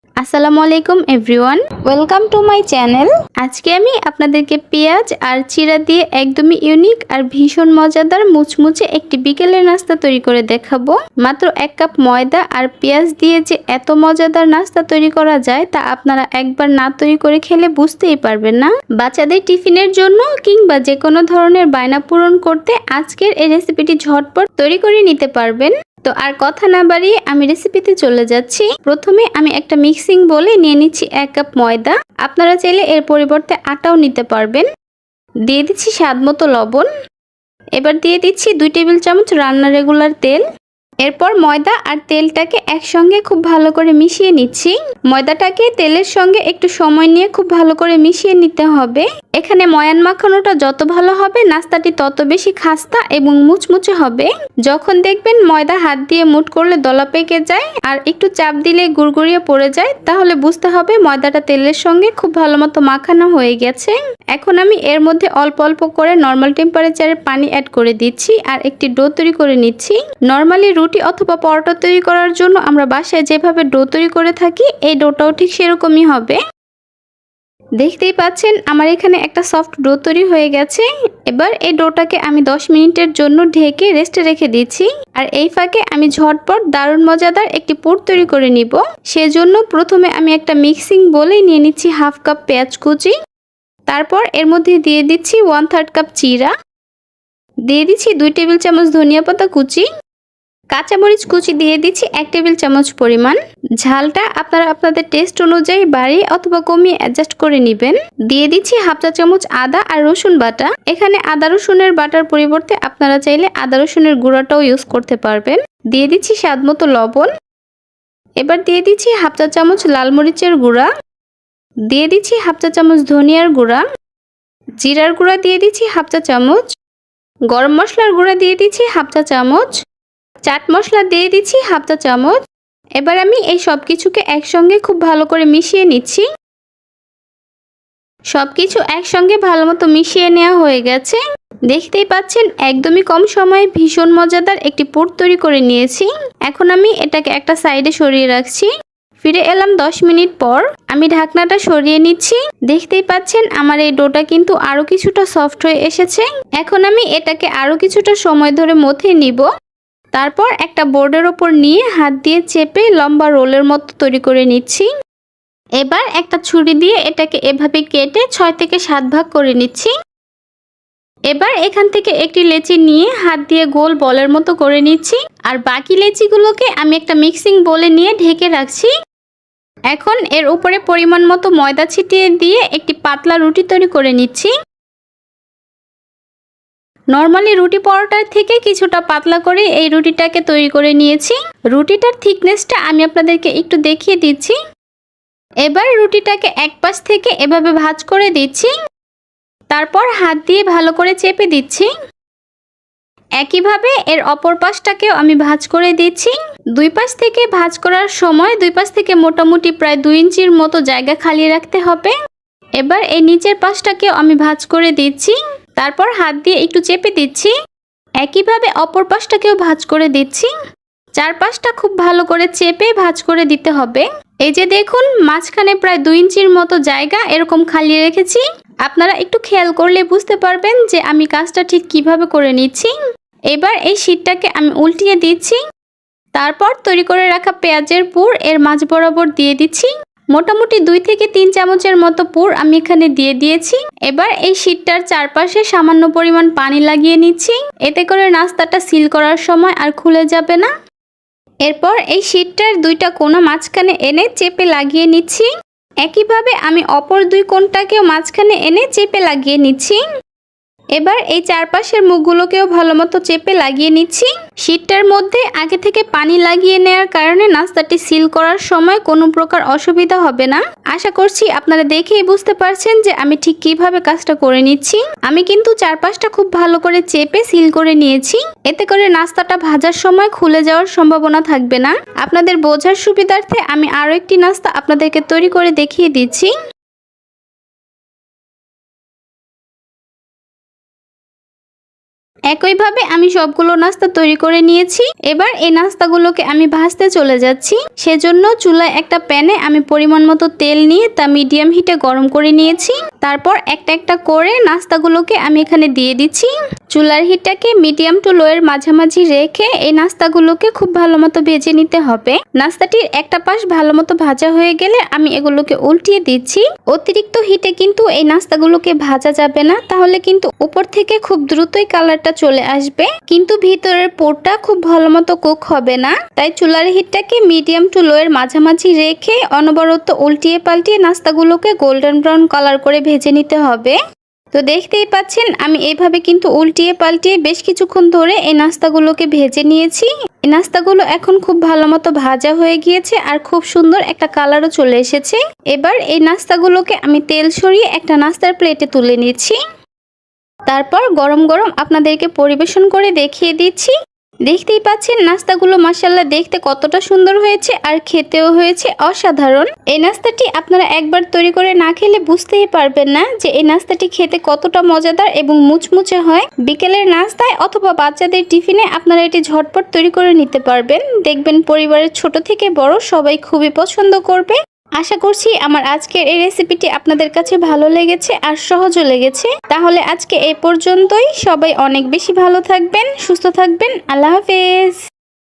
আসসালামু আলাইকুম everyone, welcome to my channel. আজকে আমি আপনাদেরকে পেঁয়াজ আর চিড়া দিয়ে একদমই ইউনিক আর ভীষণ মজাদার মুচমুচে একটি বিকেলের নাস্তা তৈরি করে দেখাবো। মাত্র 1 কাপ ময়দা আর পেঁয়াজ দিয়ে যে এত মজাদার নাস্তা তৈরি করা যায় তা আপনারা একবার না তৈরি করে খেলে বুঝতেই পারবেন না। বাচ্চাদের টিফিনের জন্য কিংবা যে কোনো ধরনের বায়না পূরণ করতে আজকের এই রেসিপিটি ঝটপট তৈরি করে নিতে পারবেন। তো আর কথা না বাড়িয়ে আমি রেসিপিতে চলে যাচ্ছি। প্রথমে আমি একটা মিক্সিং বোলে নিয়ে নিচ্ছি 1 কাপ ময়দা। আপনারা চাইলে এর পরিবর্তে আটাও নিতে পারবেন। দিয়ে দিচ্ছি স্বাদমতো লবণ। এবার দিয়ে দিচ্ছি 2 টেবিল চামচ রান্নার রেগুলার তেল। এরপর ময়দা আর তেলটাকে একসঙ্গে খুব ভালো করে মিশিয়ে নিচ্ছি। ময়দাটাকে তেলের সঙ্গে একটু সময় নিয়ে খুব ভালো করে মিশিয়ে নিতে হবে। এখানে ময়ান মাখানোটা যত ভালো হবে নাস্তাটি তত বেশি খাস্তা এবং মুচমুচে হবে। যখন দেখবেন ময়দা হাত দিয়ে মুঠ করলে দলা পেকে যায় আর একটু চাপ দিলে গুড়গুড়িয়ে পড়ে যায়, তাহলে বুঝতে হবে ময়দাটা তেলের সঙ্গে খুব ভালো মতো মাখানো হয়ে গেছে। এখন আমি এর মধ্যে অল্প অল্প করে নর্মাল টেম্পারেচারে পানি অ্যাড করে দিচ্ছি আর একটি ডো তৈরি করে নিচ্ছি। নর্মালি রুটি অথবা পরোটা তৈরি করার জন্য আমরা বাসায় যেভাবে ডো তৈরি করে থাকি এই ডোটাও ঠিক সেরকমই হবে। দেখতেই পাচ্ছেন আমার এখানে একটা সফট ডো তৈরি হয়ে গেছে। এবার এই ডোটাকে আমি 10 মিনিটের জন্য ঢেকে রেস্টে রেখে দিচ্ছি। আর এই ফাঁকে আমি ঝটপট দারুণ মজাদার একটি পুর তৈরি করে নিব। সেজন্য প্রথমে আমি একটা মিক্সিং বোলে নিয়ে নিচ্ছি 1/2 কাপ পেঁয়াজ কুচি। তারপর এর মধ্যে দিয়ে দিচ্ছি 1/3 কাপ চিড়া। দিয়ে দিচ্ছি 2 টেবিল চামচ ধনিয়া পাতা কুচি। কাঁচামরিচ কুচি দিয়ে দিচ্ছি 1 টেবিল চামচ পরিমাণ। ঝালটা আপনারা আপনাদের টেস্ট অনুযায়ী বাড়িয়ে অথবা কমিয়ে অ্যাডজাস্ট করে নেবেন। দিয়ে দিচ্ছি 1/2 চা চামচ আদা আর রসুন বাটা। এখানে আদা রসুনের বাটার পরিবর্তে আপনারা চাইলে আদা রসুনের গুঁড়াটাও ইউজ করতে পারবেন। দিয়ে দিচ্ছি স্বাদমতো লবণ। এবার দিয়ে দিচ্ছি 1/2 চা চামচ লাল মরিচের গুঁড়া। দিয়ে দিচ্ছি 1/2 চা চামচ ধনিয়ার গুঁড়া। জিরার গুঁড়া দিয়ে দিচ্ছি 1/2 চা চামচ। গরম মশলার গুঁড়া দিয়ে দিচ্ছি 1/2 চা চামচ। চাট মশলা দিয়ে দিচ্ছি 1/2 চা চামচ। এবার আমি এই সব কিছুকে একসঙ্গে খুব ভালো করে মিশিয়ে নিচ্ছি। সবকিছু একসঙ্গে ভালো মতো মিশিয়ে নেওয়া হয়ে গেছে। দেখতেই পাচ্ছেন একদমই কম সময়ে ভীষণ মজাদার একটি পুর তৈরি করে নিয়েছি। এখন আমি এটাকে একটা সাইডে সরিয়ে রাখছি। ফিরে এলাম 10 মিনিট পর। আমি ঢাকনাটা সরিয়ে নিচ্ছি। দেখতেই পাচ্ছেন আমার এই ডোটা কিন্তু আরো কিছুটা সফট হয়ে এসেছে। এখন আমি এটাকে আরো কিছুটা সময় ধরে মথে নিব। তারপর একটা বোর্ডের ওপর নিয়ে হাত দিয়ে চেপে লম্বা রোলের মতো তৈরি করে নিচ্ছি। এবার একটা ছুরি দিয়ে এটাকে এভাবে কেটে 6 থেকে 7 ভাগ করে নিচ্ছি। এবার এখান থেকে একটি লেচি নিয়ে হাত দিয়ে গোল বলের মতো করে নিচ্ছি। আর বাকি লেচিগুলোকে আমি একটা মিক্সিং বোলে নিয়ে ঢেকে রাখছি। এখন এর উপরে পরিমাণ মতো ময়দা ছিটিয়ে দিয়ে একটি পাতলা রুটি তৈরি করে নিচ্ছি। নরমালি রুটি পরোটার থেকে কিছুটা পাতলা করে এই রুটিটাকে তৈরি করে নিয়েছি। রুটিটার থিকনেসটা আমি আপনাদেরকে একটু দেখিয়ে দিচ্ছি। এবার রুটিটাকে এক পাশ থেকে এভাবে ভাঁজ করে দিচ্ছি। তারপর হাত দিয়ে ভালো করে চেপে দিচ্ছি। একইভাবে এর অপর পাশটাকেও আমি ভাঁজ করে দিচ্ছি। দুই পাশ থেকে ভাঁজ করার সময় দুই পাশ থেকে মোটামুটি প্রায় 2 ইঞ্চির মতো জায়গা খালি রাখতে হবে। এবার এই নিচের পাশটাকেও আমি ভাঁজ করে দিচ্ছি। তারপর হাত দিয়ে একটু চেপে দিচ্ছি। একইভাবে অপর পাশটাকেও ভাঁজ করে দিচ্ছি। চারপাশটা খুব ভালো করে চেপে ভাঁজ করে দিতে হবে। এই যে দেখুন মাঝখানে প্রায় 2 ইঞ্চির মতো জায়গা এরকম খালি রেখেছি। আপনারা একটু খেয়াল করলে বুঝতে পারবেন যে আমি কাজটা ঠিক কিভাবে করে নিচ্ছি। এবার এই শীটটাকে আমি উল্টিয়ে দিচ্ছি। তারপর তৈরি করে রাখা পেঁয়াজের পুর এর মাঝ বরাবর দিয়ে দিচ্ছি। মোটামুটি 2 থেকে 3 চামচের মতো পুর আমি এখানে দিয়ে দিয়েছি। এবার এই শীটটার চারপাশে সামান্য পরিমাণ পানি লাগিয়ে নিচ্ছি। এতে করে নাস্তাটা সিল করার সময় আর খুলে যাবে না। এরপর এই শীটটার 2টা কোণা মাঝখানে এনে চেপে লাগিয়ে নিচ্ছি। একইভাবে আমি অপর 2 কোণটাকেও মাঝখানে এনে চেপে লাগিয়ে নিচ্ছি। এবার এই চারপাশের মুখগুলোকেও ভালোমতো চেপে লাগিয়ে নিচ্ছি। শীটটার মধ্যে আগে থেকে পানি লাগিয়ে নেওয়ার কারণে নাস্তাটি সিল করার সময় কোনো প্রকার অসুবিধা হবে না। আশা করছি আপনারা দেখেই বুঝতে পারছেন যে আমি ঠিক কিভাবে কাজটা করে নিচ্ছি। আমি কিন্তু চারপাশটা খুব ভালো করে চেপে সিল করে নিয়েছি। এতে করে নাস্তাটা ভাজার সময় খুলে যাওয়ার সম্ভাবনা থাকবে না। আপনাদের বোঝার সুবিধার্থে আমি আরো একটি নাস্তা আপনাদেরকে তৈরি করে দেখিয়ে দিচ্ছি। একইভাবে আমি সবগুলো নাস্তা তৈরি করে নিয়েছি। এবার এই নাস্তাগুলোকে আমি ভাজতে চলে যাচ্ছি। সেজন্য চুলায় একটা প্যানে আমি পরিমাণ মতো তেল নিয়ে তা মিডিয়াম হিটে গরম করে নিয়েছি। তারপর একটা একটা করে নাস্তাগুলোকে আমি এখানে দিয়ে দিচ্ছি। চুলার হিটটাকে মিডিয়াম টু লো এর মাঝামাঝি রেখে এই নাস্তাগুলোকে খুব ভালো মতো ভেজে নিতে হবে। নাস্তাটির একটা পাশ ভালো মতো ভাজা হয়ে গেলে আমি এগুলোকে উল্টিয়ে দিচ্ছি। অতিরিক্ত হিটে কিন্তু এই নাস্তাগুলোকে ভাজা যাবে না, তাহলে কিন্তু উপর থেকে খুব দ্রুতই কালারটা চলে আসবে, কিন্তু ভিতরের পোরটা খুব ভালো মতো কুক হবে না। তাই চুলার হিটটাকে মিডিয়াম টু লো এর মাঝামাঝি রেখে অনবরত উল্টিয়ে পাল্টিয়ে নাস্তাগুলোকে গোল্ডেন ব্রাউন কালার করে ভেজে নিতে হবে। তো দেখতেই পাচ্ছেন আমি এইভাবে কিন্তু উল্টিয়ে পাল্টিয়ে বেশ কিছুক্ষণ ধরে এই নাস্তাগুলোকে ভেজে নিয়েছি। এই নাস্তাগুলো এখন খুব ভালো মতো ভাজা হয়ে গিয়েছে আর খুব সুন্দর একটা কালারও চলে এসেছে। এবার এই নাস্তাগুলোকে আমি তেল সরিয়ে একটা নাস্তার প্লেটে তুলে নিচ্ছি। তারপর গরম গরম আপনাদেরকে পরিবেশন করে দেখিয়ে দিচ্ছি। দেখতেই পাচ্ছেন নাস্তাগুলো মাশাআল্লাহ দেখতে কতটা সুন্দর হয়েছে আর খেতেও হয়েছে অসাধারণ। এই নাস্তাটি আপনারা একবার তৈরি করে না খেলে বুঝতেই পারবেন না যে এই নাস্তাটি খেতে কতটা মজাদার এবং মুচমুচে হয়। বিকেলের নাস্তায় অথবা বাচ্চাদের টিফিনে আপনারা এটি ঝটপট তৈরি করে নিতে পারবেন। দেখবেন পরিবারের ছোট থেকে বড় সবাই খুবই পছন্দ করবে। আশা করছি আমার আজকের এই রেসিপিটি আপনাদের কাছে ভালো লেগেছে আর সহজও লেগেছে। তাহলে আজকে এই পর্যন্তই। সবাই অনেক বেশি ভালো থাকবেন, সুস্থ থাকবেন। আল্লাহ হাফেজ।